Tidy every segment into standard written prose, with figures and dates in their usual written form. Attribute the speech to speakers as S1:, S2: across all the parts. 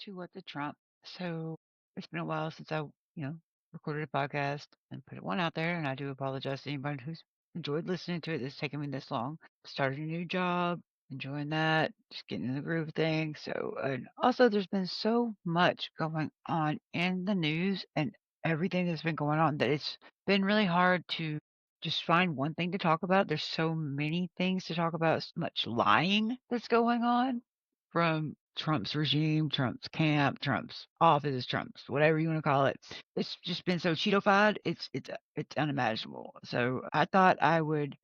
S1: to What the Trump. So it's been a while since recorded a podcast and put one out there, and I do apologize to anybody who's enjoyed listening to it. It's taken me this long. Started a new job, enjoying that, just getting in the groove of things. So, and also, there's been so much going on in the news and everything that's been going on that it's been really hard to just find one thing to talk about. There's so many things to talk about, so much lying that's going on from Trump's regime, Trump's camp, Trump's office, Trump's whatever you want to call it. It's just been so Cheeto-fied, it's unimaginable. So I thought I would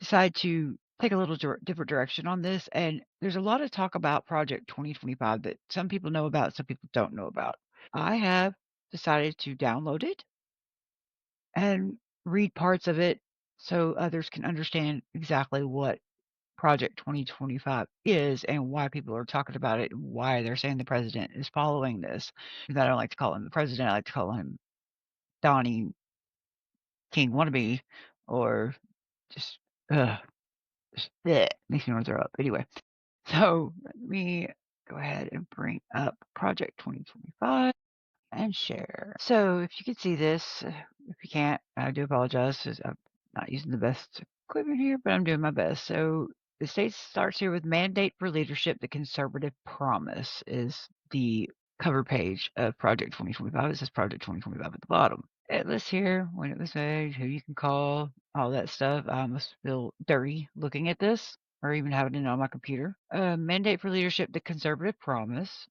S1: decide to take a little different direction on this. And there's a lot of talk about Project 2025 that some people know about, some people don't know about. I have decided to download it and read parts of it so others can understand exactly what Project 2025 is and why people are talking about it and why they're saying the president is following this. I don't like to call him the president. I like to call him Donnie King wannabe or just, ugh, makes me want to throw up. Anyway, so let me go ahead and bring up Project 2025 and share. So if you can see this, if you can't, I do apologize 'cause I'm not using the best equipment here, but I'm doing my best. So the state starts here with mandate for leadership. The conservative promise is the cover page of Project 2025. It says Project 2025 at the bottom. It lists here when it was made, who you can call, all that stuff. I almost feel dirty looking at this or even having it on my computer. Mandate for leadership, the conservative promise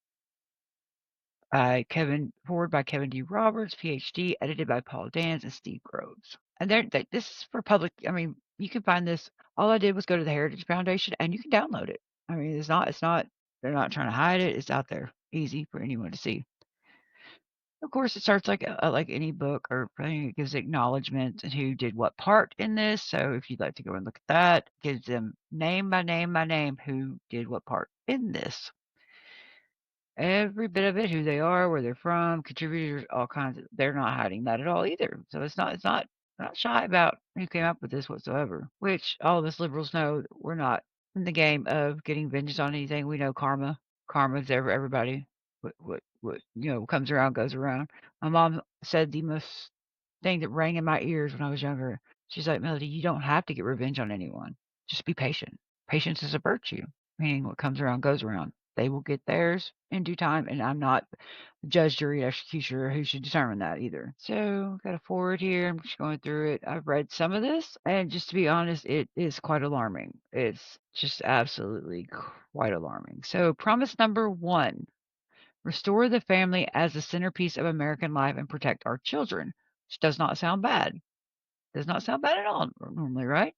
S1: forward by Kevin D. Roberts, PhD, edited by Paul Dans and Steve Groves. And this is for public. I mean, you can find this. All I did was go to the Heritage Foundation, and you can download it. I mean, it's not. They're not trying to hide it. It's out there, easy for anyone to see. Of course, it starts like any book or thing. It gives acknowledgement and who did what part in this. So if you'd like to go and look at that, it gives them name by name by name who did what part in this. Every bit of it, who they are, where they're from, contributors, all kinds of they're not hiding that at all either. So we're not shy about who came up with this whatsoever. Which all of us liberals know that we're not in the game of getting vengeance on anything. We know karma. Karma's everybody. What comes around goes around. My mom said the most thing that rang in my ears when I was younger. She's like, Melody, you don't have to get revenge on anyone. Just be patient. Patience is a virtue, meaning what comes around goes around. They will get theirs in due time, and I'm not the judge, jury, executioner who should determine that either. So, got a forward here. I'm just going through it. I've read some of this, and just to be honest, it is quite alarming. It's just absolutely quite alarming. So, promise number one: restore the family as the centerpiece of American life and protect our children. Which does not sound bad. Does not sound bad at all normally, right?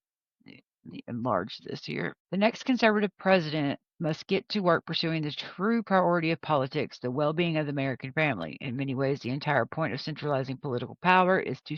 S1: Let me enlarge this here. The next conservative president must get to work pursuing the true priority of politics, the well-being of the American family. In many ways, the entire point of centralizing political power is to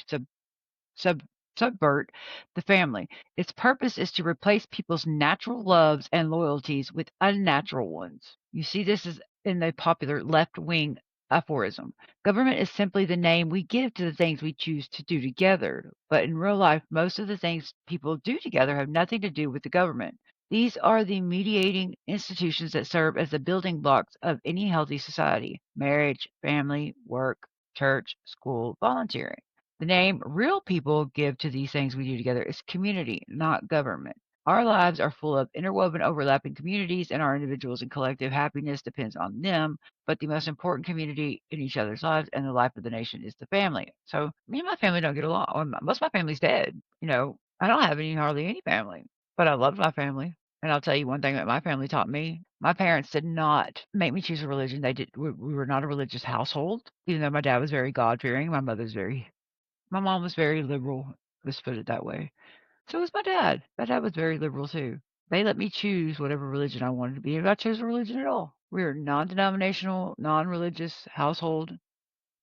S1: sub subvert the family. Its purpose is to replace people's natural loves and loyalties with unnatural ones. You see this is in the popular left-wing aphorism. Government is simply the name we give to the things we choose to do together. But in real life, most of the things people do together have nothing to do with the government. These are the mediating institutions that serve as the building blocks of any healthy society: marriage, family, work, church, school, volunteering. The name real people give to these things we do together is community, not government. Our lives are full of interwoven, overlapping communities, and our individuals and collective happiness depends on them. But the most important community in each other's lives and the life of the nation is the family. So me and my family don't get along. Most of my family's dead. I don't have hardly any family, but I love my family. And I'll tell you one thing that my family taught me. My parents did not make me choose a religion. They did. We were not a religious household, even though my dad was very God fearing. My mom was very liberal, let's put it that way. So was my dad. My dad was very liberal too. They let me choose whatever religion I wanted to be, if I chose a religion at all. We are a non-denominational, non-religious household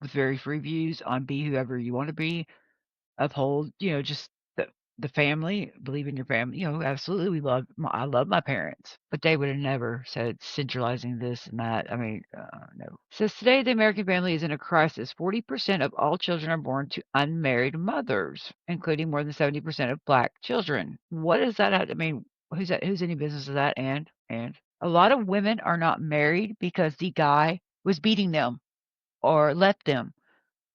S1: with very free views on be whoever you want to be, uphold, just the family, believe in your family. Absolutely, I love my parents, but they would have never said centralizing this and that. I mean, no. Says today the American family is in a crisis. 40% of all children are born to unmarried mothers, including more than 70% of black children. What does that have? I mean, who's any business of that? And A lot of women are not married because the guy was beating them or left them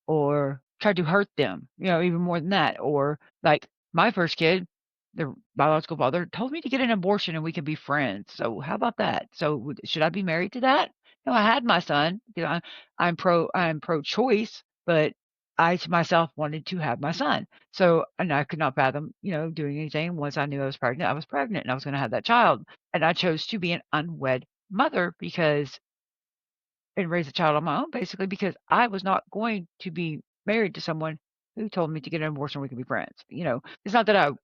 S1: or tried to hurt them, even more than that. Or like my first kid, the biological father told me to get an abortion and we can be friends. So how about that? So should I be married to that? No, I had my son. I'm pro choice, but I to myself wanted to have my son. So and I could not fathom, doing anything. Once I knew I was pregnant and I was going to have that child. And I chose to be an unwed mother because and raise a child on my own, basically, because I was not going to be married to someone who told me to get an abortion, we could be friends. It's not that I'm,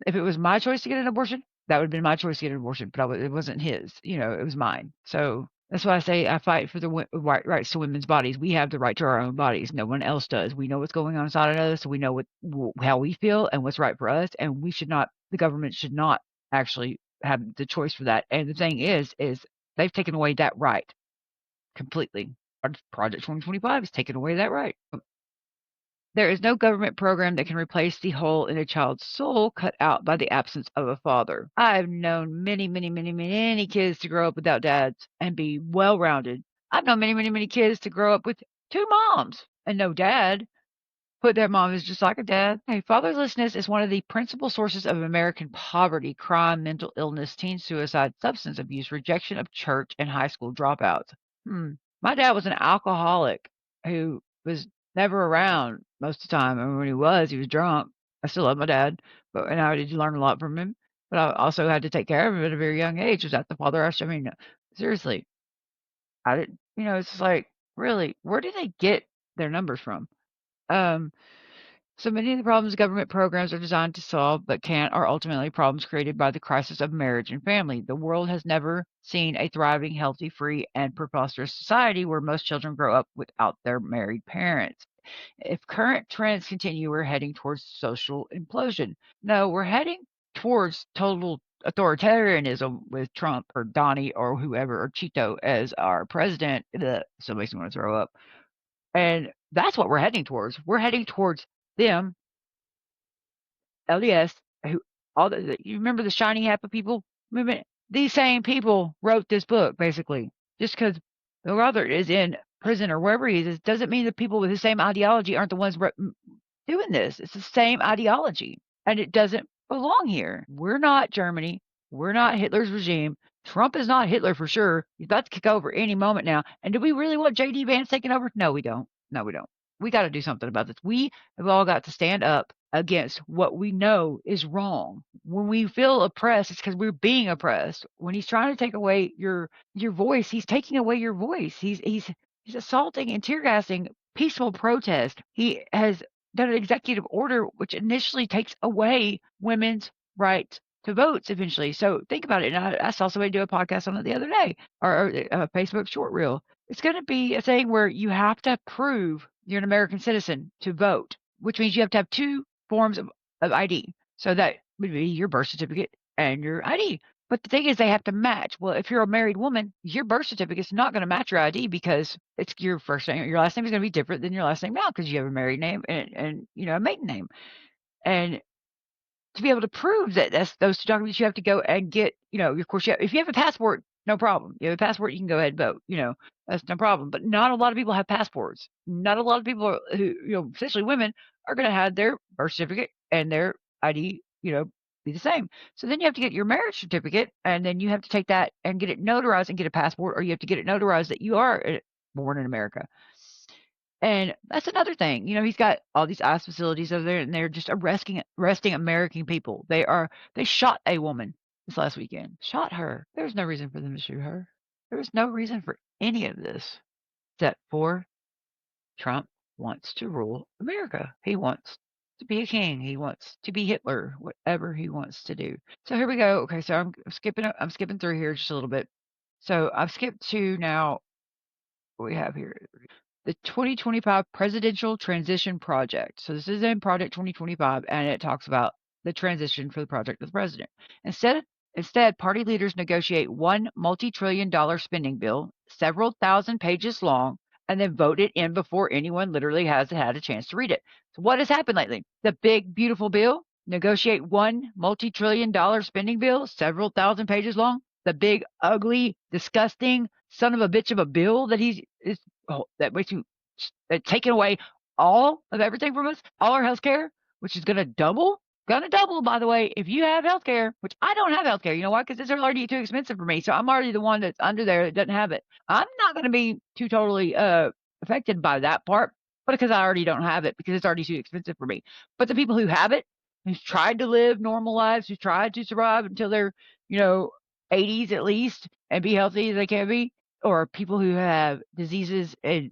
S1: if it was my choice to get an abortion, that would have been my choice to get an abortion, but it wasn't his. It was mine. So that's why I say I fight for the rights to women's bodies. We have the right to our own bodies. No one else does. We know what's going on inside of us. So we know how we feel and what's right for us. And we should not. The government should not actually have the choice for that. And the thing is they've taken away that right completely. Project 2025 has taken away that right. There is no government program that can replace the hole in a child's soul cut out by the absence of a father. I've known many, many, many, many kids to grow up without dads and be well rounded. I've known many, many, many kids to grow up with two moms and no dad. But their mom is just like a dad. Hey, fatherlessness is one of the principal sources of American poverty, crime, mental illness, teen suicide, substance abuse, rejection of church, and high school dropouts. My dad was an alcoholic who was never around most of the time. I mean, when he was drunk. I still love my dad, and I did learn a lot from him. But I also had to take care of him at a very young age. Was that the father? I mean, seriously, I didn't. It's just like, really, where do they get their numbers from? Um, so many of the problems government programs are designed to solve but can't are ultimately problems created by the crisis of marriage and family. The world has never seen a thriving, healthy, free, and prosperous society where most children grow up without their married parents. If current trends continue, we're heading towards social implosion. No, we're heading towards total authoritarianism with Trump or Donnie or whoever or Cheeto as our president. Ugh, so it makes me want to throw up. And that's what we're heading towards. We're heading towards them, LDS, who you remember the shiny happy people movement? These same people wrote this book, basically. Just because Bill Brother is in prison or wherever he is, doesn't mean the people with the same ideology aren't the ones doing this. It's the same ideology, and it doesn't belong here. We're not Germany. We're not Hitler's regime. Trump is not Hitler for sure. He's about to kick over any moment now. And do we really want JD Vance taking over? No, we don't. No, we don't. We got to do something about this. We have all got to stand up against what we know is wrong. When we feel oppressed, it's because we're being oppressed. When he's trying to take away your voice, he's taking away your voice. He's assaulting and tear gassing peaceful protest. He has done an executive order which initially takes away women's rights to votes eventually. So think about it. And I saw somebody do a podcast on it the other day, or a Facebook short reel. It's going to be a thing where you have to prove you're an American citizen to vote, which means you have to have two forms of ID. So that would be your birth certificate and your ID. But the thing is, they have to match. Well, if you're a married woman, your birth certificate is not going to match your ID because it's your first name. Your last name is going to be different than your last name now because you have a married name and a maiden name. And to be able to prove that that's those two documents, you have to go and get, of course, if you have a passport, no problem. You have a passport, you can go ahead and vote. That's no problem. But not a lot of people have passports. Not a lot of people who, especially women, are going to have their birth certificate and their ID, be the same. So then you have to get your marriage certificate, and then you have to take that and get it notarized and get a passport, or you have to get it notarized that you are born in America. And that's another thing. He's got all these ICE facilities over there, and they're just arresting American people. They shot a woman this last weekend. Shot her. There's no reason for them to shoot her. There was no reason for any of this except for Trump wants to rule America. He wants to be a king. He wants to be Hitler, whatever he wants to do. So here we go. Okay, so I'm skipping through here just a little bit. So I've skipped to now what we have here. The 2025 Presidential Transition Project. So this is in Project 2025, and it talks about the transition for the project of the president. Instead, party leaders negotiate one multi-trillion-dollar spending bill, several thousand pages long, and then vote it in before anyone literally has had a chance to read it. So what has happened lately? The big, beautiful bill negotiate one multi-trillion-dollar spending bill, several thousand pages long. The big, ugly, disgusting son of a bitch of a bill that that makes you taking away all of everything from us, all our health care, which is going to double. Going to double, by the way, if you have health care, which I don't have health care. You know why? Because it's already too expensive for me. So I'm already the one that's under there that doesn't have it. I'm not going to be too totally affected by that part, but because I already don't have it, because it's already too expensive for me. But the people who have it, who's tried to live normal lives, who's tried to survive until they're, you know, 80s at least and be healthy as they can be, or people who have diseases and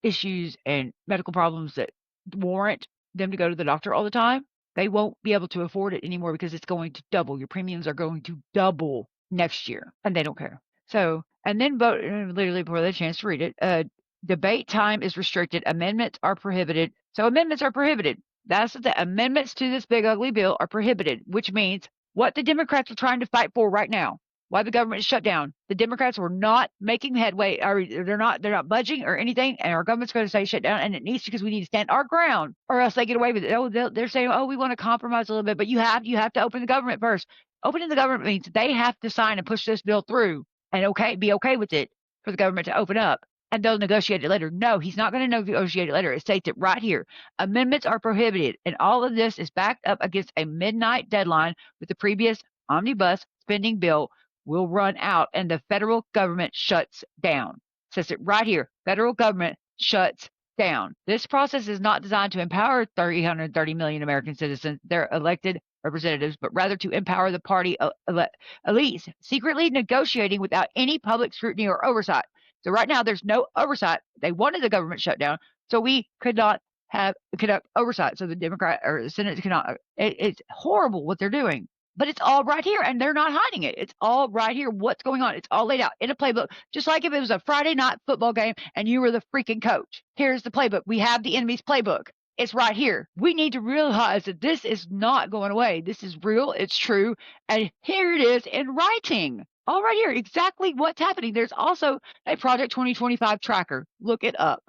S1: issues and medical problems that warrant them to go to the doctor all the time, they won't be able to afford it anymore because it's going to double. Your premiums are going to double next year, and they don't care. So, and then vote literally before they had a chance to read it. Debate time is restricted. Amendments are prohibited. So amendments are prohibited. That's the amendments to this big ugly bill are prohibited, which means what the Democrats are trying to fight for right now, why the government is shut down. The Democrats were not making headway, or they're not budging or anything, and our government's going to say shut down, and it needs to because we need to stand our ground, or else they get away with it. Oh, they're saying, oh, we want to compromise a little bit, but you have to open the government first. Opening the government means they have to sign and push this bill through, and be okay with it for the government to open up. And they'll negotiate it later. No, he's not going to negotiate it later. It states it right here. Amendments are prohibited, and all of this is backed up against a midnight deadline with the previous omnibus spending bill will run out and the federal government shuts down. It says it right here. Federal government shuts down. This process is not designed to empower 330 million American citizens, their elected representatives, but rather to empower the party elites, secretly negotiating without any public scrutiny or oversight. So right now, there's no oversight. They wanted the government shut down, so we could not conduct oversight. So the Democrat or the Senate cannot. It's horrible what they're doing. But it's all right here, and they're not hiding it. It's all right here. What's going on? It's all laid out in a playbook, just like if it was a Friday night football game and you were the freaking coach. Here's the playbook. We have the enemy's playbook. It's right here. We need to realize that this is not going away. This is real. It's true. And here it is in writing. All right here, exactly what's happening. There's also a Project 2025 tracker. Look it up.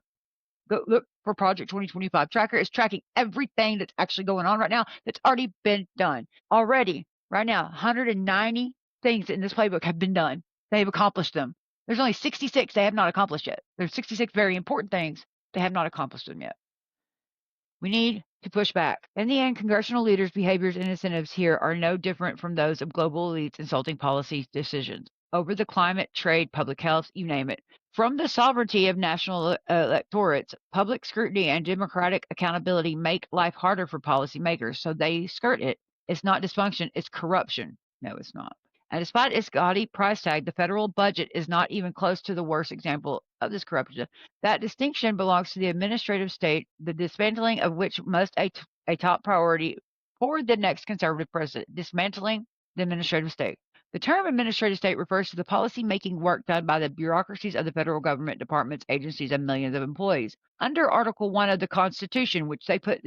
S1: Go look for Project 2025 tracker. It's tracking everything that's actually going on right now that's already been done. Already, right now, 190 things in this playbook have been done. They've accomplished them. There's only 66 they have not accomplished yet. There's 66 very important things. They have not accomplished them yet. We need to push back. In the end, congressional leaders' behaviors and incentives here are no different from those of global elites insulting policy decisions over the climate, trade, public health, you name it. From the sovereignty of national electorates, public scrutiny and democratic accountability make life harder for policymakers, so they skirt it. It's not dysfunction, it's corruption. No, it's not. And despite its gaudy price tag, the federal budget is not even close to the worst example of this corruption. That distinction belongs to the administrative state, the dismantling of which must a top priority for the next conservative president. Dismantling the administrative state. The term administrative state refers to the policy-making work done by the bureaucracies of the federal government, departments, agencies, and millions of employees. Under Article 1 of the Constitution, which they put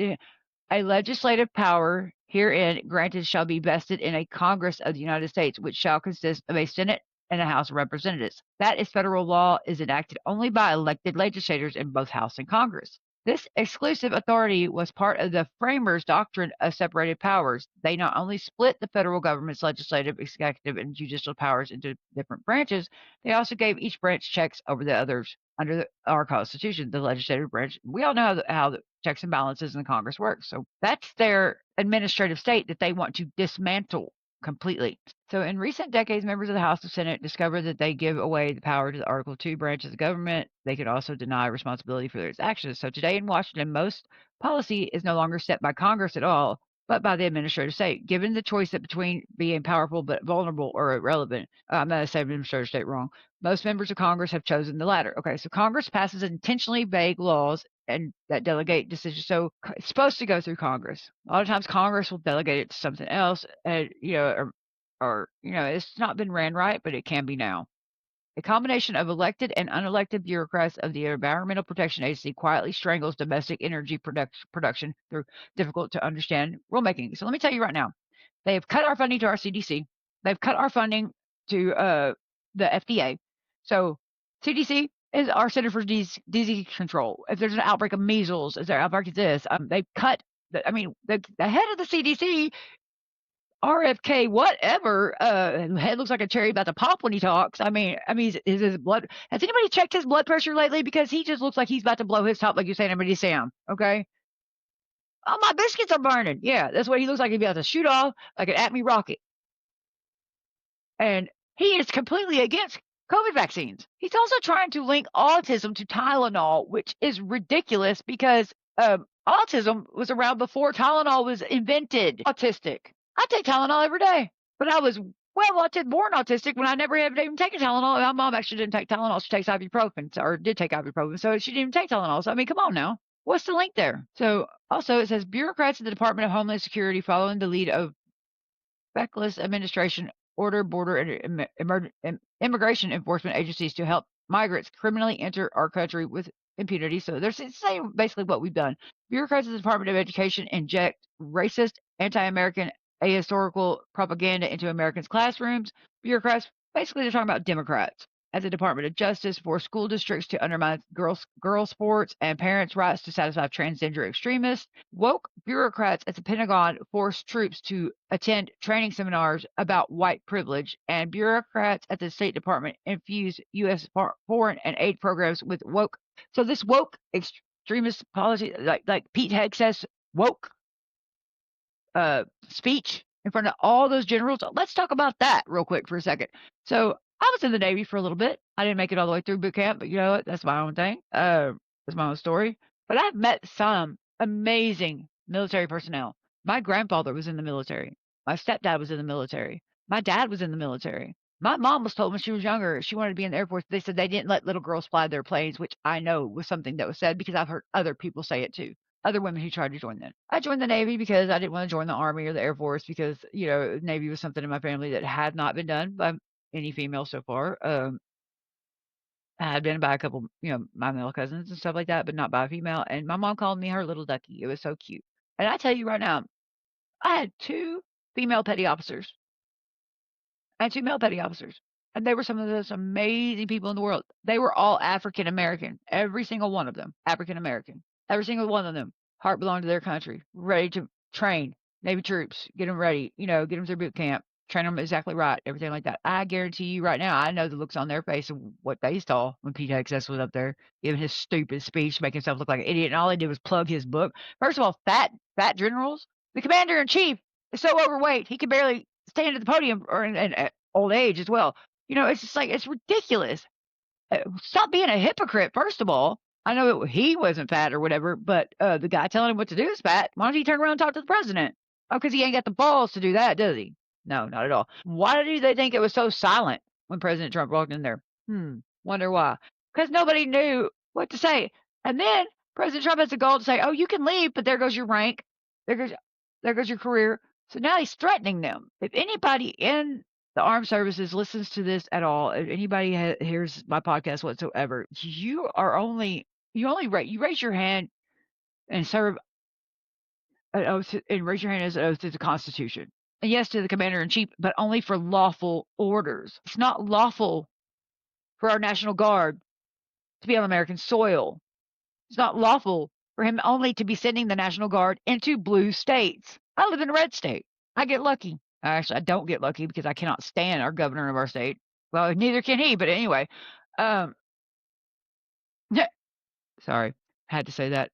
S1: a legislative power herein granted shall be vested in a Congress of the United States, which shall consist of a Senate and a House of Representatives. That is federal law is enacted only by elected legislators in both House and Congress. This exclusive authority was part of the framers' doctrine of separated powers. They not only split the federal government's legislative, executive, and judicial powers into different branches, they also gave each branch checks over the others under our Constitution, the legislative branch. We all know how the checks and balances in the Congress work. So that's their administrative state that they want to dismantle completely. So in recent decades, members of the House and Senate discovered that they give away the power to the Article 2 branch of the government. They could also deny responsibility for their actions. So today in Washington, most policy is no longer set by Congress at all, but by the administrative state. Given the choice between being powerful but vulnerable or irrelevant, I'm going to say administrative state wrong. Most members of Congress have chosen the latter. Okay, so Congress passes intentionally vague laws and that delegate decisions. So it's supposed to go through Congress. A lot of times Congress will delegate it to something else, and or it's not been ran right, but it can be now. A combination of elected and unelected bureaucrats of the Environmental Protection Agency quietly strangles domestic energy production through difficult to understand rulemaking. So let me tell you right now, they have cut our funding to our CDC. They've cut our funding to the FDA. So CDC is our Center for Disease Control. If there's an outbreak of measles, is there an outbreak of this? They've cut I mean, the head of the CDC, RFK, whatever, head looks like a cherry about to pop when he talks. Is his blood? Has anybody checked his blood pressure lately? Because he just looks like he's about to blow his top, like you're saying, everybody Sam. Okay. Oh, my biscuits are burning. Yeah, that's what he looks like. He'd be about to shoot off like an Acme rocket. And he is completely against COVID vaccines. He's also trying to link autism to Tylenol, which is ridiculous because autism was around before Tylenol was invented. Autistic. I take Tylenol every day, but I was born autistic when I never had even taken Tylenol. My mom actually didn't take Tylenol. She takes ibuprofen, or did take ibuprofen, so she didn't even take Tylenol. So, I mean, come on now. What's the link there? So, also, it says bureaucrats at the Department of Homeland Security following the lead of Feckless administration order border and immigration enforcement agencies to help migrants criminally enter our country with impunity. So they're saying basically what we've done. Bureaucrats of the Department of Education inject racist, anti-American, ahistorical propaganda into Americans' classrooms. Bureaucrats, basically they're talking about Democrats at the Department of Justice for school districts to undermine girl sports and parents' rights to satisfy transgender extremists. Woke bureaucrats at the Pentagon force troops to attend training seminars about white privilege, and bureaucrats at the State Department infuse U.S. foreign and aid programs with woke. So this woke extremist policy, like Pete Hegseth's woke speech in front of all those generals. Let's talk about that real quick for a second. So I was in the Navy for a little bit. I didn't make it all the way through boot camp, but you know what? That's my own thing. That's my own story. But I've met some amazing military personnel. My grandfather was in the military. My stepdad was in the military. My dad was in the military. My mom was told when she was younger she wanted to be in the Air Force. They said they didn't let little girls fly their planes, which I know was something that was said because I've heard other people say it too. Other women who tried to join them. I joined the Navy because I didn't want to join the Army or the Air Force because, you know, Navy was something in my family that had not been done by any female so far. I had been by a couple, you know, my male cousins and stuff like that, but not by a female. And my mom called me her little ducky. It was so cute. And I tell you right now, I had two female petty officers and two male petty officers. And they were some of the most amazing people in the world. They were all African American, every single one of them, African American. Every single one of them, heart belonged to their country, ready to train Navy troops, get them ready, you know, get them through boot camp, train them exactly right, everything like that. I guarantee you right now, I know the looks on their face of what they saw when Pete Hegseth was up there giving his stupid speech, making himself look like an idiot, and all he did was plug his book. First of all, fat generals. The commander in chief is so overweight he can barely stand at the podium, or in old age as well. You know, it's just like it's ridiculous. Stop being a hypocrite, first of all. I know he wasn't fat or whatever, but the guy telling him what to do is fat. Why don't he turn around and talk to the president? Oh, because he ain't got the balls to do that, does he? No, not at all. Why do they think it was so silent when President Trump walked in there? Wonder why. Because nobody knew what to say. And then President Trump has the goal to say, oh, you can leave, but there goes your rank. There goes your career. So now he's threatening them. If anybody in the armed services listens to this at all, if anybody hears my podcast whatsoever, you raise your hand and serve an oath and raise your hand as an oath to the Constitution. And yes, to the commander in chief, but only for lawful orders. It's not lawful for our National Guard to be on American soil. It's not lawful for him only to be sending the National Guard into blue states. I live in a red state. I get lucky. Actually, I don't get lucky because I cannot stand our governor of our state. Well, neither can he, but anyway. Sorry, had to say that.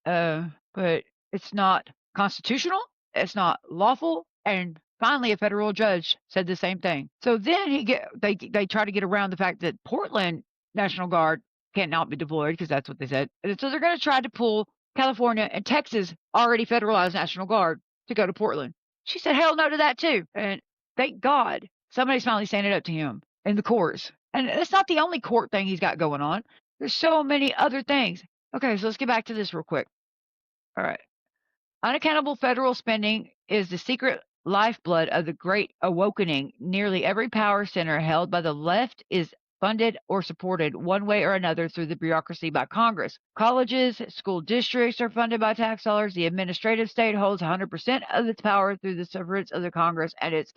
S1: But it's not constitutional, it's not lawful, and finally a federal judge said the same thing. So then they try to get around the fact that Portland National Guard cannot be deployed because that's what they said. And so they're going to try to pull California and Texas already federalized National Guard to go to Portland. She said hell no to that too. And thank God somebody's finally standing up to him in the courts. And it's not the only court thing he's got going on. There's so many other things. Okay, so let's get back to this real quick. All right. Unaccountable federal spending is the secret lifeblood of the Great Awakening. Nearly every power center held by the left is funded or supported one way or another through the bureaucracy by Congress. Colleges, school districts are funded by tax dollars. The administrative state holds 100% of its power through the sufferance of the Congress and its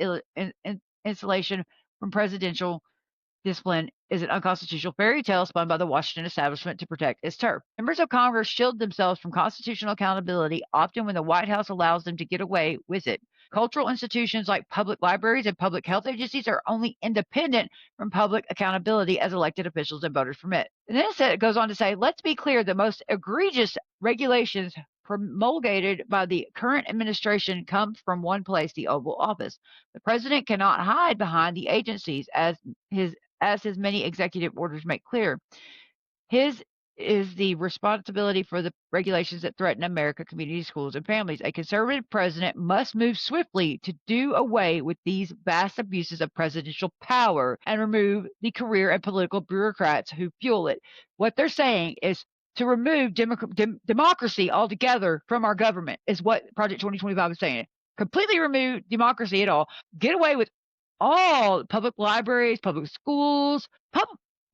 S1: insulation from presidential discipline is an unconstitutional fairy tale spun by the Washington establishment to protect its turf. Members of Congress shield themselves from constitutional accountability, often when the White House allows them to get away with it. Cultural institutions like public libraries and public health agencies are only independent from public accountability as elected officials and voters permit. And then it goes on to say, let's be clear, the most egregious regulations promulgated by the current administration come from one place, the Oval Office. The president cannot hide behind the agencies as his many executive orders make clear. His is the responsibility for the regulations that threaten America, communities, schools, and families. A conservative president must move swiftly to do away with these vast abuses of presidential power and remove the career and political bureaucrats who fuel it. What they're saying is to remove democracy altogether from our government is what Project 2025 is saying. Completely remove democracy at all. Get away with all public libraries, public schools,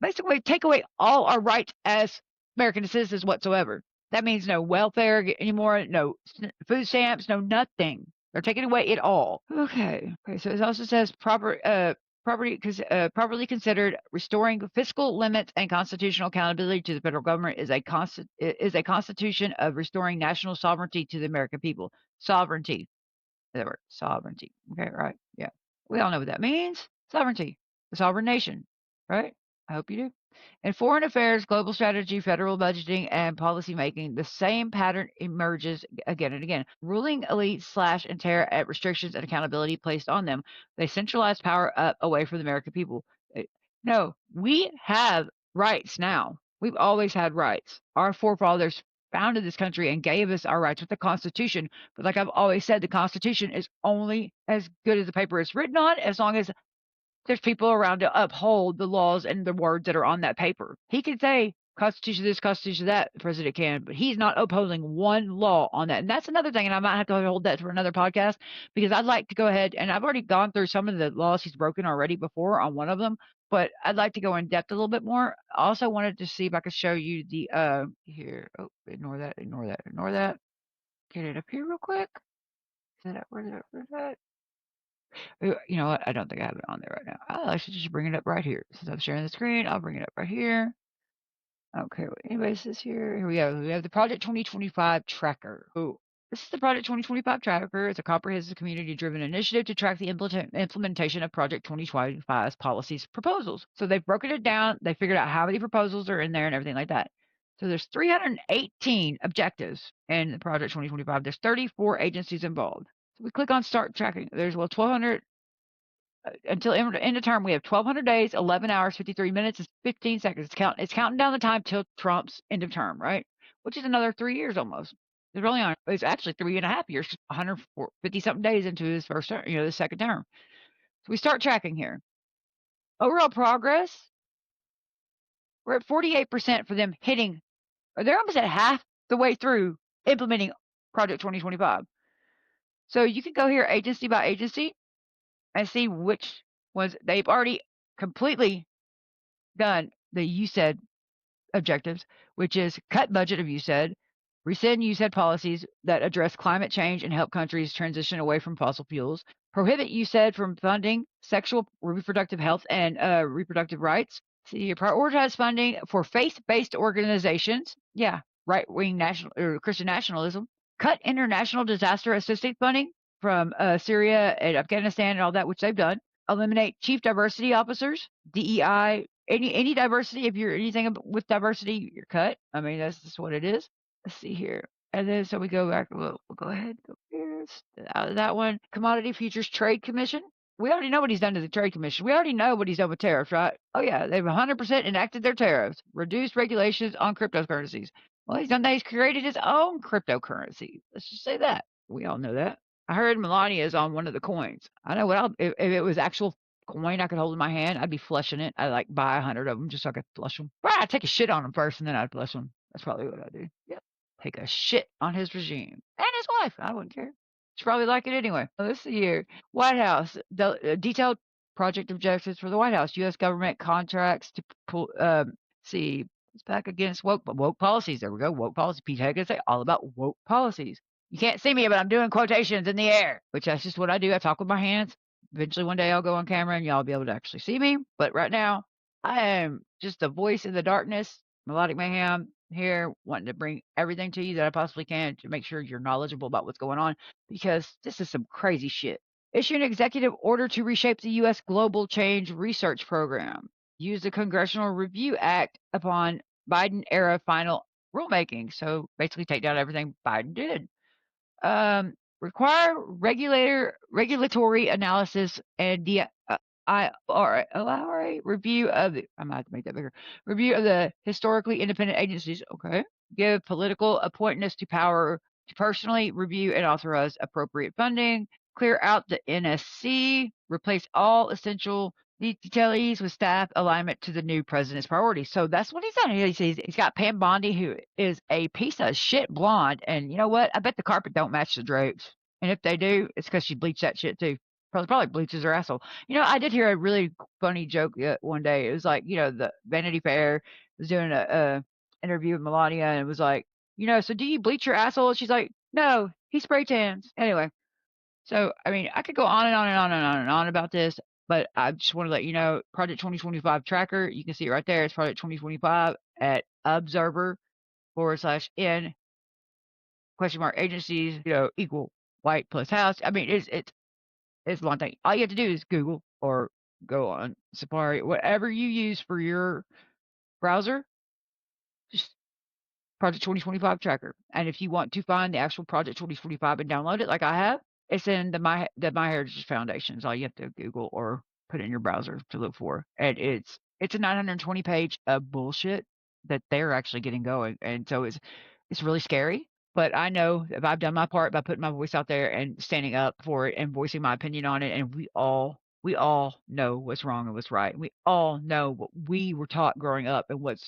S1: basically take away all our rights as American citizens whatsoever. That means no welfare anymore, no food stamps, no nothing. They're taking away it all. Okay. So it also says properly considered restoring fiscal limits and constitutional accountability to the federal government is a constitution of restoring national sovereignty to the American people. Sovereignty. That word, sovereignty. Okay, right. Yeah. We all know what that means. Sovereignty. The sovereign nation. Right? I hope you do. In foreign affairs, global strategy, federal budgeting, and policy making, the same pattern emerges again and again. Ruling elites slash and tear at restrictions and accountability placed on them. They centralize power up away from the American people. No, we have rights now. We've always had rights. Our forefathers founded this country and gave us our rights with the Constitution. But like I've always said, the Constitution is only as good as the paper it's written on, as long as there's people around to uphold the laws and the words that are on that paper. He can say Constitution this, Constitution that, the president can, but he's not upholding one law on that. And that's another thing, and I might have to hold that for another podcast because I'd like to go ahead, and I've already gone through some of the laws he's broken already before on one of them, but I'd like to go in depth a little bit more. I also wanted to see if I could show you the here. Oh, ignore that. Get it up here real quick. Is that where that? You know what? I don't think I have it on there right now. I should just bring it up right here. Since I'm sharing the screen, I'll bring it up right here. Okay, what anybody says here. Here we go. We have the Project 2025 Tracker. Oh, this is the Project 2025 Tracker. It's a comprehensive community-driven initiative to track the implementation of Project 2025's policies proposals. So they've broken it down. They figured out how many proposals are in there and everything like that. So there's 318 objectives in the Project 2025. There's 34 agencies involved. So we click on Start Tracking. There's 1,200 until end of term. We have 1,200 days, 11 hours, 53 minutes, and 15 seconds. It's counting down the time till Trump's end of term, right? Which is another 3 years almost. It's actually 3.5 years, 150 something days into his first term, the second term. So we start tracking here. Overall progress, we're at 48% for them hitting. They're almost at half the way through implementing Project 2025. So you can go here agency by agency and see which ones they've already completely done the USAID objectives, which is cut budget of USAID, rescind USAID policies that address climate change and help countries transition away from fossil fuels, prohibit USAID from funding sexual reproductive health and reproductive rights. See, prioritize funding for faith-based organizations. Yeah, right-wing national or Christian nationalism. Cut international disaster assistance funding from Syria and Afghanistan and all that, which they've done. Eliminate chief diversity officers, DEI, any diversity. If you're anything with diversity, you're cut. I mean, that's just what it is. Let's see here. And then so we go back. We'll go ahead. Go here. Out of that one. Commodity Futures Trade Commission. We already know what he's done to the Trade Commission. We already know what he's done with tariffs, right? Oh, yeah. They've 100% enacted their tariffs. Reduced regulations on cryptocurrencies. Well, he's done that. He's created his own cryptocurrency. Let's just say that. We all know that. I heard Melania is on one of the coins. I know what if it was actual coin I could hold in my hand, I'd be flushing it. I'd like buy 100 of them just so I could flush them. But I'd take a shit on them first and then I'd flush them. That's probably what I'd do. Yep. Take a shit on his regime and his wife. I wouldn't care. She'd probably like it anyway. Let's see here. White House. Detailed project objectives for the White House. U.S. government contracts to pull, see. It's back against woke policies. There we go. Woke policy. Pete Hagen say all about woke policies. You can't see me, but I'm doing quotations in the air, which that's just what I do. I talk with my hands. Eventually, one day I'll go on camera and y'all will be able to actually see me. But right now, I am just a voice in the darkness, melodic mayhem here, wanting to bring everything to you that I possibly can to make sure you're knowledgeable about what's going on because this is some crazy shit. Issue an executive order to reshape the U.S. Global Change Research Program. Use the Congressional Review Act upon Biden era final rulemaking. So basically, take down everything Biden did. Require regulatory analysis and the I or allow a review of the. I'm gonna have to make that bigger. Review of the historically independent agencies. Okay. Give political appointments to power to personally review and authorize appropriate funding. Clear out the NSC. Replace all essential detailees with staff alignment to the new president's priorities. So that's what he's done. He's got Pam Bondi, who is a piece of shit blonde. And you know what? I bet the carpet don't match the drapes. And if they do, it's because she bleached that shit too. Probably bleaches her asshole. You know, I did hear a really funny joke one day. It was like, you know, the Vanity Fair was doing a interview with Melania and it was like, you know, so do you bleach your asshole? And she's like, no, he spray tans. Anyway, so, I mean, I could go on and on and on and on and on about this, but I just want to let you know, Project 2025 tracker, you can see it right there. It's Project 2025 at observer/n question mark agencies, you know, equal white plus house. I mean, it's a long thing. All you have to do is Google or go on Safari, whatever you use for your browser, just Project 2025 tracker. And if you want to find the actual Project 2025 and download it like I have, it's in the My Heritage Foundation. Is all you have to Google or put in your browser to look for. And it's a 920 page of bullshit that they're actually getting going. And so it's really scary. But I know if I've done my part by putting my voice out there and standing up for it and voicing my opinion on it, and we all know what's wrong and what's right. We all know what we were taught growing up and what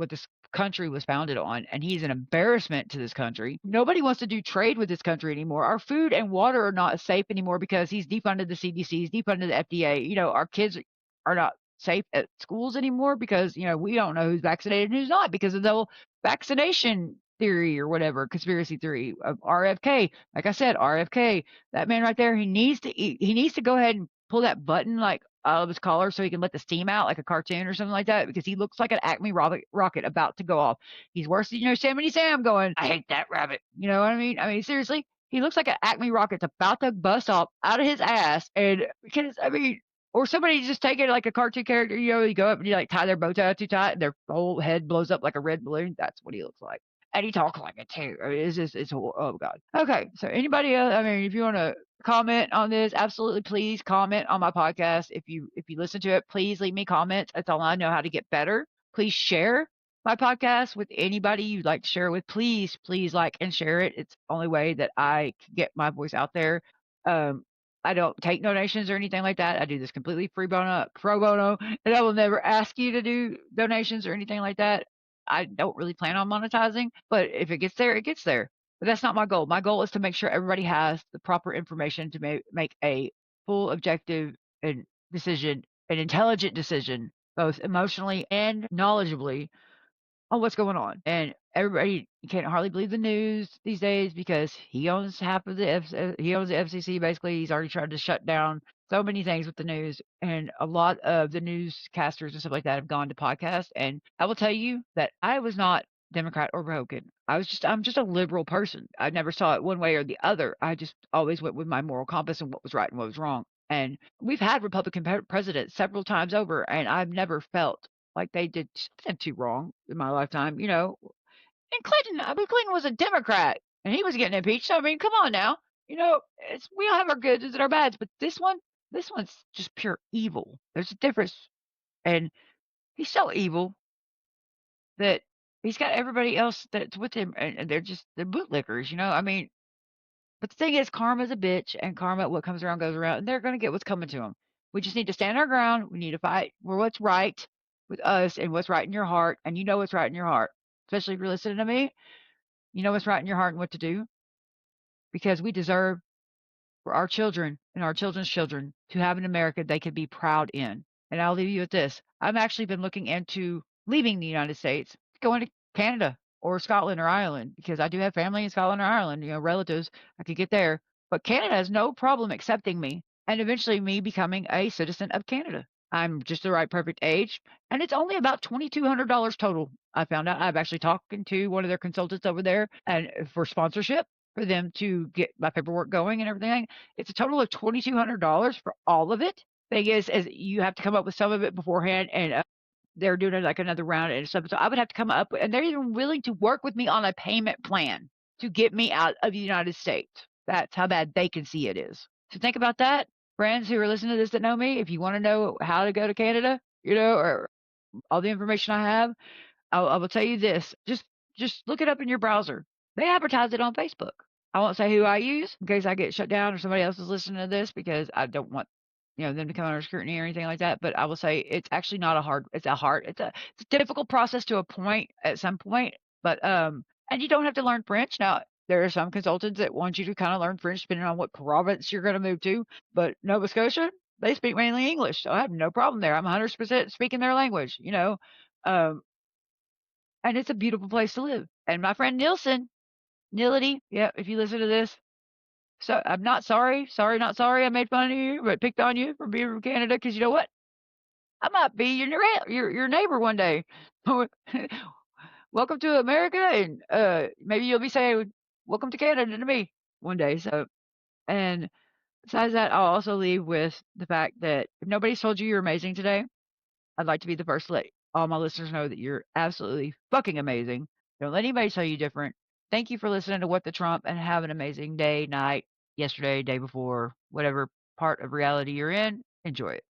S1: this country was founded on, and he's an embarrassment to this country. Nobody wants to do trade with this country anymore. Our food and water are not safe anymore because he's defunded the CDC, he's defunded the FDA. You know, our kids are not safe at schools anymore because, you know, we don't know who's vaccinated and who's not because of the whole vaccination theory or whatever, conspiracy theory of RFK. Like I said, RFK, that man right there, he needs to eat, he needs to go ahead and pull that button like out of his collar so he can let the steam out like a cartoon or something like that because he looks like an Acme rocket about to go off. He's worse than Yosemite Sam going, I hate that rabbit. You know what I mean? I mean, seriously, he looks like an Acme rocket's about to bust off out of his ass. And because, I mean, or somebody just take it like a cartoon character, you know, you go up and you like tie their bow tie too tight and their whole head blows up like a red balloon. That's what he looks like. And he talks like it too. I mean, it's just, oh God. Okay. So anybody else, I mean, if you want to comment on this, absolutely please comment on my podcast. If you listen to it, please leave me comments. That's all I know how to get better. Please share my podcast with anybody you'd like to share it with. Please like and share it. It's the only way that I can get my voice out there. I don't take donations or anything like that. I do this completely pro bono, and I will never ask you to do donations or anything like that. I don't really plan on monetizing, but if it gets there, it gets there. But that's not my goal. My goal is to make sure everybody has the proper information to make a full, objective and decision, an intelligent decision, both emotionally and knowledgeably on what's going on. And everybody can't hardly believe the news these days because he owns half of he owns the FCC. Basically, he's already tried to shut down so many things with the news, and a lot of the newscasters and stuff like that have gone to podcasts. And I will tell you that I was not Democrat or Republican. I'm just a liberal person. I never saw it one way or the other. I just always went with my moral compass and what was right and what was wrong. And we've had Republican presidents several times over, and I've never felt like they did something too wrong in my lifetime, you know. And Clinton, I mean, Clinton was a Democrat and he was getting impeached. I mean, come on now. You know, we all have our goods and our bads, but this one's just pure evil. There's a difference. And he's so evil that he's got everybody else that's with him and they're bootlickers, you know. I mean, but the thing is, karma's a bitch, and karma, what comes around goes around, and they're going to get what's coming to them. We just need to stand our ground. We need to fight for what's right with us and what's right in your heart, and you know what's right in your heart. Especially if you're listening to me, you know what's right in your heart and what to do, because we deserve for our children and our children's children to have an America they could be proud in. And I'll leave you with this. I've actually been looking into leaving the United States, going to Canada or Scotland or Ireland, because I do have family in Scotland or Ireland, you know, relatives. I could get there. But Canada has no problem accepting me and eventually me becoming a citizen of Canada. I'm just the right perfect age, and it's only about $2,200 total. I found out I've actually talking to one of their consultants over there and for sponsorship for them to get my paperwork going and everything. It's a total of $2,200 for all of it. Thing is you have to come up with some of it beforehand, and they're doing it like another round and stuff. So I would have to come up with, and they're even willing to work with me on a payment plan to get me out of the United States. That's how bad they can see it is. So think about that, friends who are listening to this that know me. If you want to know how to go to Canada, or all the information I have, I will tell you this: just look it up in your browser. They advertise it on Facebook. I won't say who I use in case I get shut down or somebody else is listening to this because I don't want them to come under scrutiny or anything like that. But I will say it's actually not a hard. It's a difficult process to a point at some point. But and you don't have to learn French now. There are some consultants that want you to kind of learn French depending on what province you're going to move to. But Nova Scotia, they speak mainly English, so I have no problem there. I'm 100% speaking their language. Um, and it's a beautiful place to live. And my friend Nility, yeah, if you listen to this, so I'm not sorry, not sorry. I made fun of you, but picked on you for being from Canada because you know what? I might be your neighbor one day. Welcome to America, and maybe you'll be saying welcome to Canada to me one day. So, and besides that, I'll also leave with the fact that if nobody's told you you're amazing today, I'd like to be the first to let all my listeners know that you're absolutely fucking amazing. Don't let anybody tell you different. Thank you for listening to What the Trump and have an amazing day, night, yesterday, day before, whatever part of reality you're in. Enjoy it.